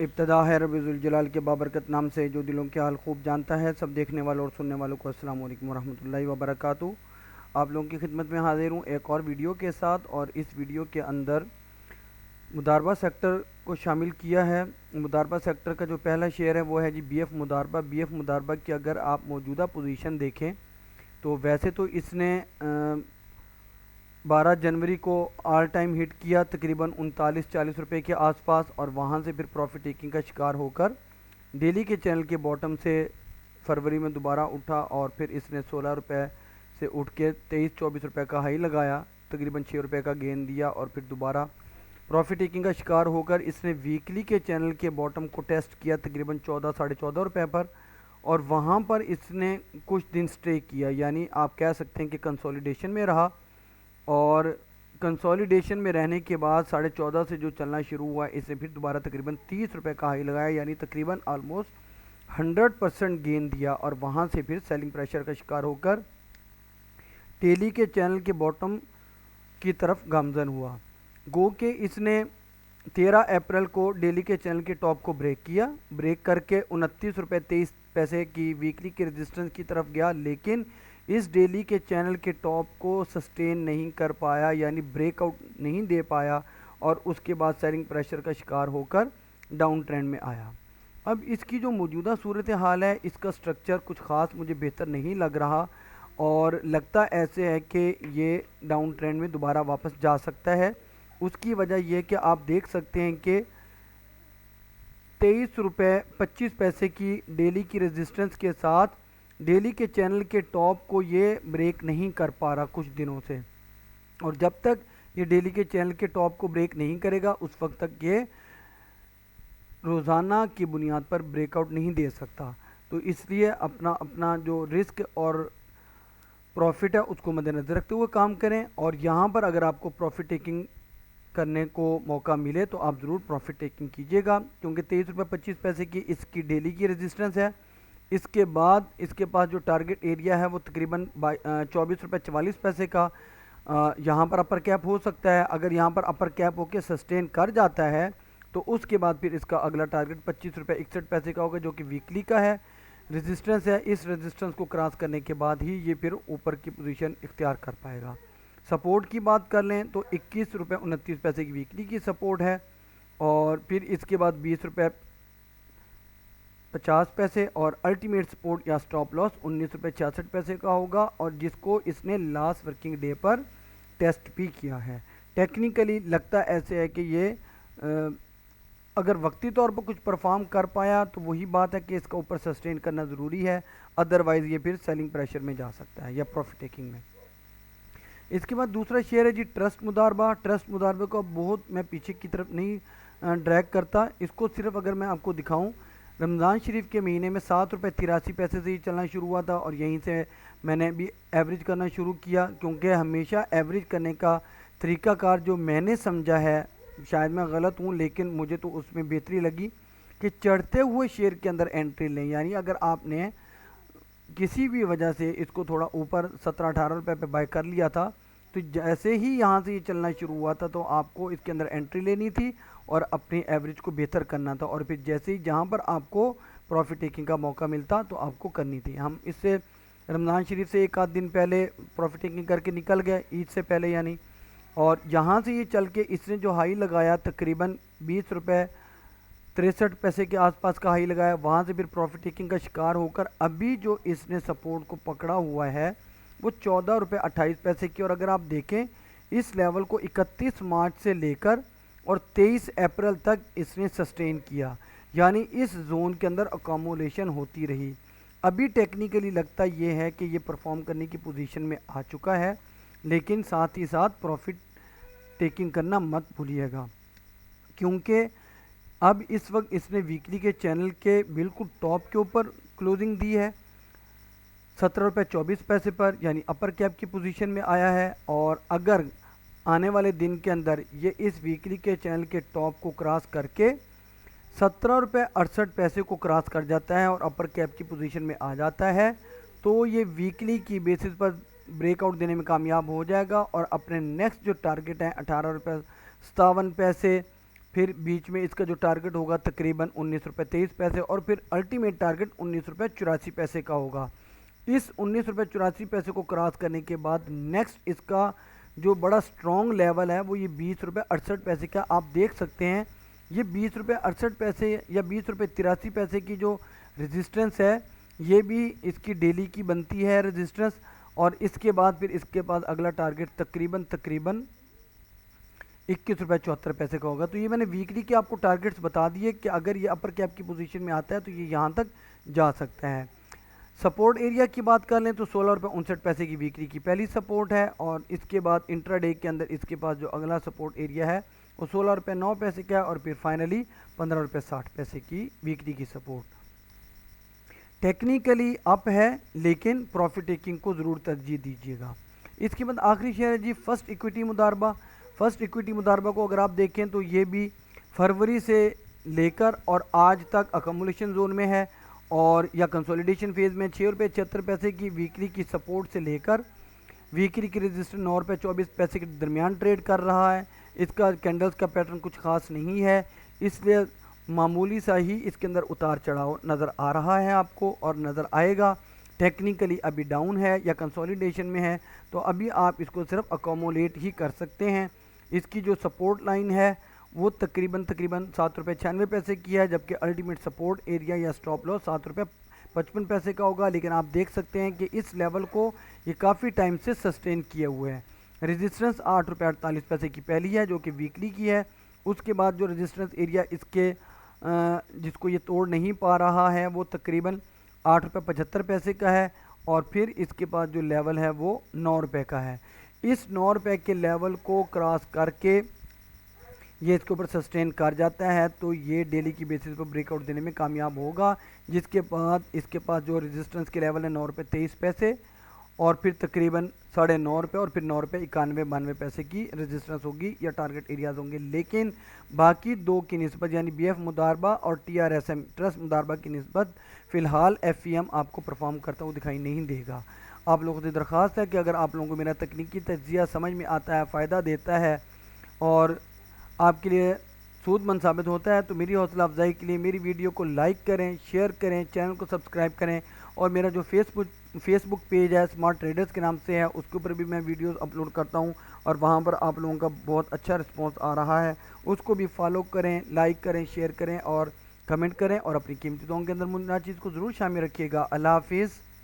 इब्तदा है रब्बिल जलाल के बाबरकत नाम से जो दिलों के हाल खूब जानता है। सब देखने वालों और सुनने वालों को अस्सलाम वालेकुम वरहमतुल्लाहि वबरकातुहू। आप लोगों की खिदमत में हाजिर हूँ एक और वीडियो के साथ, और इस वीडियो के अंदर मुदारबा सेक्टर को शामिल किया है। मुदारबा सेक्टर का जो पहला शेयर है वो है जी BF मुदारबा। BF मुदारबा की अगर आप मौजूदा पोजीशन देखें तो वैसे तो इसने 12 जनवरी को ऑल टाइम हिट किया तकरीबन 39-40 रुपये के आसपास, और वहाँ से फिर प्रॉफिट टेकिंग का शिकार होकर डेली के चैनल के बॉटम से फरवरी में दोबारा उठा, और फिर इसने 16 रुपये से उठ के 23-24 रुपये का हाई लगाया, तकरीबन 6 रुपये का गेन दिया, और फिर दोबारा प्रॉफिट टेकिंग का शिकार होकर इसने वीकली के चैनल के बॉटम को टेस्ट किया तकरीबन 14-14.5 रुपये पर, और वहाँ पर इसने कुछ दिन स्टे किया, यानी आप कह सकते हैं कि कंसोलिडेशन में रहा। और कंसोलिडेशन में रहने के बाद 14.5 से जो चलना शुरू हुआ, इसने फिर दोबारा तकरीबन 30 रुपये का हाई लगाया, यानी तकरीबन ऑलमोस्ट 100% गेन दिया, और वहाँ से फिर सेलिंग प्रेशर का शिकार होकर डेली के चैनल के बॉटम की तरफ गामजन हुआ। गो के इसने 13 अप्रैल को डेली के चैनल के टॉप को ब्रेक किया, ब्रेक करके 29 रुपये 23 पैसे की वीकली के रेजिस्टेंस की तरफ गया, लेकिन इस डेली के चैनल के टॉप को सस्टेन नहीं कर पाया, यानी ब्रेकआउट नहीं दे पाया, और उसके बाद सेलिंग प्रेशर का शिकार होकर डाउन ट्रेंड में आया। अब इसकी जो मौजूदा सूरत हाल है, इसका स्ट्रक्चर कुछ ख़ास मुझे बेहतर नहीं लग रहा, और लगता ऐसे है कि ये डाउन ट्रेंड में दोबारा वापस जा सकता है। उसकी वजह यह कि आप देख सकते हैं कि 23 रुपये 25 पैसे की डेली की रेजिस्टेंस के साथ डेली के चैनल के टॉप को ये ब्रेक नहीं कर पा रहा कुछ दिनों से, और जब तक ये डेली के चैनल के टॉप को ब्रेक नहीं करेगा उस वक्त तक ये रोज़ाना की बुनियाद पर ब्रेकआउट नहीं दे सकता। तो इसलिए अपना अपना जो रिस्क और प्रॉफिट है उसको मद्देनज़र रखते हुए काम करें, और यहाँ पर अगर आपको प्रॉफिट टेकिंग करने को मौका मिले तो आप ज़रूर प्रॉफिट टेकिंग कीजिएगा, क्योंकि 23 रुपये 25 पैसे की इसकी डेली की रेजिस्टेंस है। इसके बाद इसके पास जो टारगेट एरिया है वो तकरीबन 24 रुपये 44 पैसे का यहाँ पर अपर कैप हो सकता है। अगर यहाँ पर अपर कैप होकर सस्टेन कर जाता है तो उसके बाद फिर इसका अगला टारगेट 25 रुपये 61 पैसे का होगा, जो कि वीकली का है रेजिस्टेंस है। इस रेजिस्टेंस को क्रॉस करने के बाद ही ये फिर ऊपर की पोजीशन इख्तियार कर पाएगा। सपोर्ट की बात कर लें तो 21 रुपये 29 पैसे की वीकली की सपोर्ट है, और फिर इसके बाद 20 रुपये 50 पैसे, और अल्टीमेट सपोर्ट या स्टॉप लॉस 19 रुपये 66 पैसे का होगा, और जिसको इसने लास्ट वर्किंग डे पर टेस्ट भी किया है। टेक्निकली लगता ऐसे है कि ये अगर वक्ती तौर पर कुछ परफॉर्म कर पाया तो वही बात है कि इसका ऊपर सस्टेन करना ज़रूरी है, अदरवाइज़ ये फिर सेलिंग प्रेशर में जा सकता है या प्रॉफिट टेकिंग में। इसके बाद दूसरा शेयर है जी ट्रस्ट मुदारबा। ट्रस्ट मुदारबे को बहुत मैं पीछे की तरफ नहीं ड्रैग करता, इसको सिर्फ अगर मैं आपको दिखाऊं, रमज़ान शरीफ के महीने में 7 रुपये 83 पैसे से ही चलना शुरू हुआ था, और यहीं से मैंने भी एवरेज करना शुरू किया, क्योंकि हमेशा एवरेज करने का तरीक़ाकार जो मैंने समझा है, शायद मैं गलत हूँ लेकिन मुझे तो उसमें बेहतरी लगी कि चढ़ते हुए शेयर के अंदर एंट्री लें। यानी अगर आपने किसी भी वजह से इसको थोड़ा ऊपर 17-18 रुपये पे बाय कर लिया था, तो जैसे ही यहाँ से ये चलना शुरू हुआ था तो आपको इसके अंदर एंट्री लेनी थी और अपनी एवरेज को बेहतर करना था, और फिर जैसे ही जहाँ पर आपको प्रॉफिट टेकिंग का मौका मिलता तो आपको करनी थी। हम इससे रमज़ान शरीफ से एक आध दिन पहले प्रॉफिट टेकिंग करके निकल गए, ईद से पहले यानी, और यहाँ से ये चल के इसने जो हाई लगाया तकरीबन 20 रुपये 63 पैसे के आसपास का हाई लगाया, वहाँ से फिर प्रॉफिट टेकिंग का शिकार होकर अभी जो इसने सपोर्ट को पकड़ा हुआ है वो 14 रुपये 28 पैसे की, और अगर आप देखें इस लेवल को 31 मार्च से लेकर और 23 अप्रैल तक इसने सस्टेन किया, यानी इस जोन के अंदर अकोमोडेशन होती रही। अभी टेक्निकली लगता ये है कि ये परफॉर्म करने की पोजीशन में आ चुका है, लेकिन साथ ही साथ प्रॉफिट टेकिंग करना मत भूलिएगा, क्योंकि अब इस वक्त इसने वीकली के चैनल के बिल्कुल टॉप के ऊपर क्लोजिंग दी है 17 रुपये 24 पैसे पर, यानी अपर कैप की पोजीशन में आया है। और अगर आने वाले दिन के अंदर ये इस वीकली के चैनल के टॉप को क्रॉस करके 17 रुपये 68 पैसे को क्रॉस कर जाता है और अपर कैप की पोजीशन में आ जाता है, तो ये वीकली की बेसिस पर ब्रेकआउट देने में कामयाब हो जाएगा, और अपने नेक्स्ट जो टारगेट है 18 रुपये 57 पैसे फिर बीच में इसका जो टारगेट होगा तकरीबन 19 रुपये 23 पैसे, और फिर अल्टीमेट टारगेट 19 रुपये 84 पैसे का होगा। इस 19 रुपये 84 पैसे को क्रॉस करने के बाद नेक्स्ट इसका जो बड़ा स्ट्रॉन्ग लेवल है वो ये 20 रुपये 68 पैसे का आप देख सकते हैं। ये 20 रुपये 68 पैसे या 20 रुपये 83 पैसे की जो रेजिस्टेंस है ये भी इसकी डेली की बनती है रेजिस्टेंस, और इसके बाद फिर इसके पास अगला टारगेट तकरीबन 21 रुपये 74 पैसे का होगा। तो ये मैंने वीकली के आपको टारगेट्स बता दिए कि अगर ये अपर कैप की पोजीशन में आता है तो ये यहाँ तक जा सकता है। सपोर्ट एरिया की बात कर लें तो 16 रुपये 59 पैसे की वीकली की पहली सपोर्ट है, और इसके बाद इंट्राडे के अंदर इसके पास जो अगला सपोर्ट एरिया है वो 16 रुपये 9 पैसे का है, और फिर फाइनली 15 रुपये 60 पैसे की वीकली की सपोर्ट। टेक्निकली अप है लेकिन प्रॉफिट टेकिंग को ज़रूर तरजीह दीजिएगा। इसके बाद आखिरी शेयर है जी फर्स्ट इक्विटी मुदारबा। फर्स्ट इक्विटी मुदारबा को अगर आप देखें तो ये भी फरवरी से लेकर और आज तक अकोमोलेशन जोन में है, और या कंसोलिडेशन फेज़ में 6 रुपये 76 पैसे की वीकली की सपोर्ट से लेकर वीकली की रजिस्टर 9 रुपये 24 पैसे के दरमियान ट्रेड कर रहा है। इसका कैंडल्स का पैटर्न कुछ खास नहीं है, इसलिए मामूली सा ही इसके अंदर उतार चढ़ाव नज़र आ रहा है आपको और नज़र आएगा। टेक्निकली अभी डाउन है या कंसोलिडेशन में है, तो अभी आप इसको सिर्फ अकोमोलेट ही कर सकते हैं। इसकी जो सपोर्ट लाइन है वो तकरीबन 7 रुपये 96 पैसे की है, जबकि अल्टीमेट सपोर्ट एरिया या स्टॉप लॉस 7 रुपये 55 पैसे का होगा। लेकिन आप देख सकते हैं कि इस लेवल को ये काफ़ी टाइम से सस्टेन किए हुए है। रेजिस्टेंस 8 रुपये 48 पैसे की पहली है जो कि वीकली की है। उसके बाद जो रेजिस्टेंस एरिया इसके जिसको ये तोड़ नहीं पा रहा है वो तकरीबन 8 रुपये 75 पैसे का है, और फिर इसके पास जो लेवल है वो 9 रुपये का है। इस 9 रुपये के लेवल को क्रॉस करके ये इसके ऊपर सस्टेन कर जाता है तो ये डेली की बेसिस पर ब्रेकआउट देने में कामयाब होगा, जिसके बाद इसके पास जो रेजिस्टेंस के लेवल है 9 रुपये 23 पैसे, और फिर तकरीबन 9.5 रुपये, और फिर 9 रुपये 91 92 पैसे की रेजिस्टेंस होगी या टारगेट एरियाज होंगे। लेकिन बाकी दो की निस्बत यानी BF मुदारबा और TRSM ट्रस्ट मुदारबा की निस्बत फ़िलहाल FEM आपको परफॉर्म करता हुआ दिखाई नहीं देगा। आप लोगों से दरख्वास्त है कि अगर आप लोगों को मेरा तकनीकी तज्ज़िया समझ में आता है, फ़ायदा देता है और आपके लिए सूदमंद साबित होता है तो मेरी हौसला अफजाई के लिए मेरी वीडियो को लाइक करें, शेयर करें, चैनल को सब्सक्राइब करें, और मेरा जो फेसबुक पेज है स्मार्ट ट्रेडर्स के नाम से है उसके ऊपर भी मैं वीडियोस अपलोड करता हूं, और वहां पर आप लोगों का बहुत अच्छा रिस्पांस आ रहा है। उसको भी फॉलो करें, लाइक करें, शेयर करें और कमेंट करें, और अपनी कीमती दुआओं के अंदर मुझे चीज़ को ज़रूर शामिल रखिएगा। अल्लाह हाफिज़।